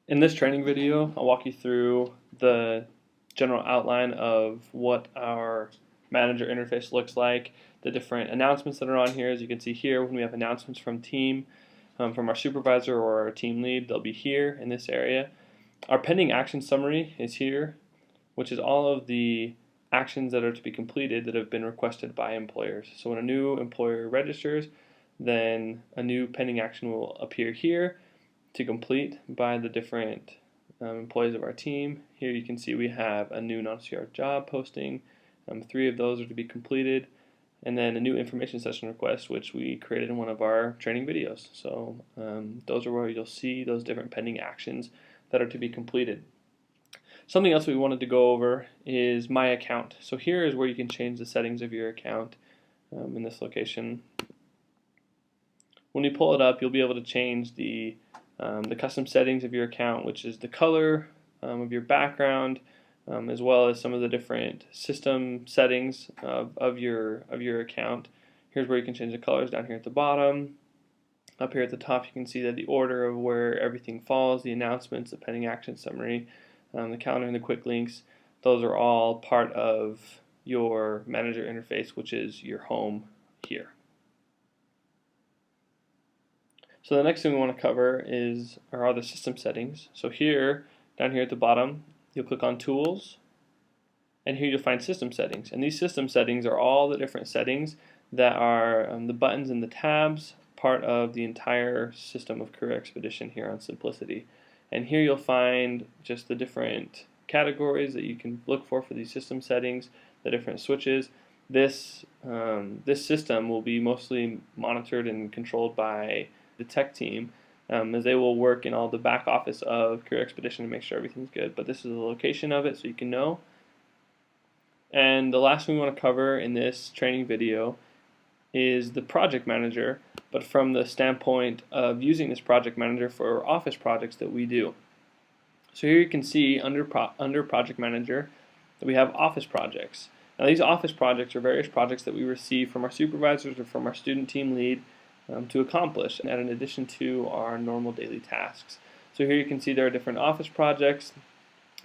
In this training video, I'll walk you through the general outline of what our manager interface looks like, the different announcements that are on here. As you can see here, when we have announcements from team, from our supervisor or our team lead, they'll be here in this area. Our pending action summary is here, which is all of the actions that are to be completed that have been requested by employers. So when a new employer registers, then a new pending action will appear here to complete by the different employees of our team. Here you can see we have a new non-CR job posting. 3 of those are to be completed, and then a new information session request, which we created in one of our training videos. So those are where you'll see those different pending actions that are to be completed. Something else we wanted to go over is My Account. So here is where you can change the settings of your account in this location. When you pull it up, you'll be able to change the custom settings of your account, which is the color of your background, as well as some of the different system settings of your account. Here's where you can change the colors down here at the bottom. Up here at the top, you can see that the order of where everything falls, the announcements, the pending action summary, the calendar, and the quick links. Those are all part of your manager interface, which is your home here. So the next thing we want to cover are the system settings. So here, down here at the bottom, you'll click on Tools, and here you'll find System Settings. And these system settings are all the different settings that are the buttons and the tabs, part of the entire system of Career Expedition here on Simplicity. And here you'll find just the different categories that you can look for these system settings, the different switches. This system will be mostly monitored and controlled by the tech team, as they will work in all the back office of Career Expedition to make sure everything's good. But this is the location of it, so you can know. And the last thing we want to cover in this training video is the project manager, but from the standpoint of using this project manager for office projects that we do. So here you can see under project manager that we have office projects. Now these office projects are various projects that we receive from our supervisors or from our student team lead to accomplish, and in addition to our normal daily tasks. So here you can see there are different office projects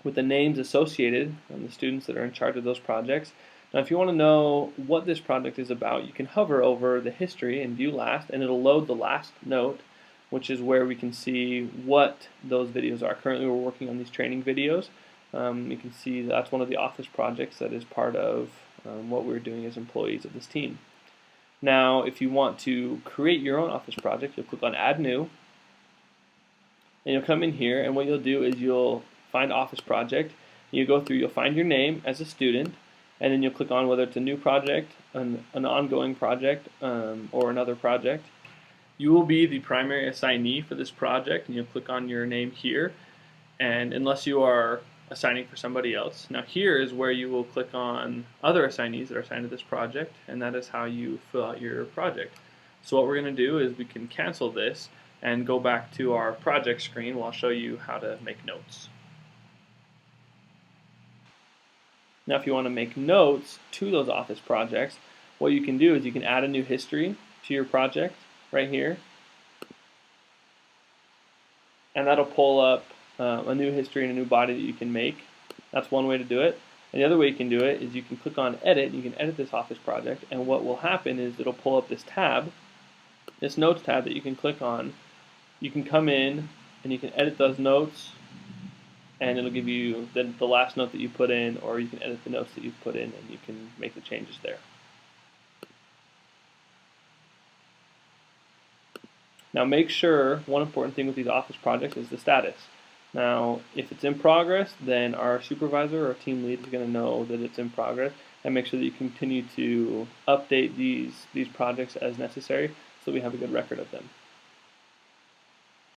with the names associated and the students that are in charge of those projects. Now if you want to know what this project is about, you can hover over the history and view last, and it'll load the last note, which is where we can see what those videos are. Currently we're working on these training videos. You can see that's one of the office projects that is part of what we're doing as employees of this team. Now, if you want to create your own office project, you'll click on Add New, and you'll come in here, and what you'll do is you'll find Office Project. You go through, you'll find your name as a student, and then you'll click on whether it's a new project, an ongoing project, or another project. You will be the primary assignee for this project, and you'll click on your name here, and unless you are assigning for somebody else. Now here is where you will click on other assignees that are assigned to this project, and that is how you fill out your project. So what we're going to do is we can cancel this and go back to our project screen where I'll show you how to make notes. Now if you want to make notes to those office projects, what you can do is you can add a new history to your project right here, and that'll pull up a new history and a new body that you can make. That's one way to do it. And the other way you can do it is you can click on Edit, and you can edit this office project, and what will happen is it'll pull up this tab, this Notes tab that you can click on. You can come in and you can edit those notes, and it'll give you the last note that you put in, or you can edit the notes that you've put in, and you can make the changes there. Now make sure, one important thing with these office projects is the status. Now, if it's in progress, then our supervisor or team lead is going to know that it's in progress, and make sure that you continue to update these projects as necessary so we have a good record of them.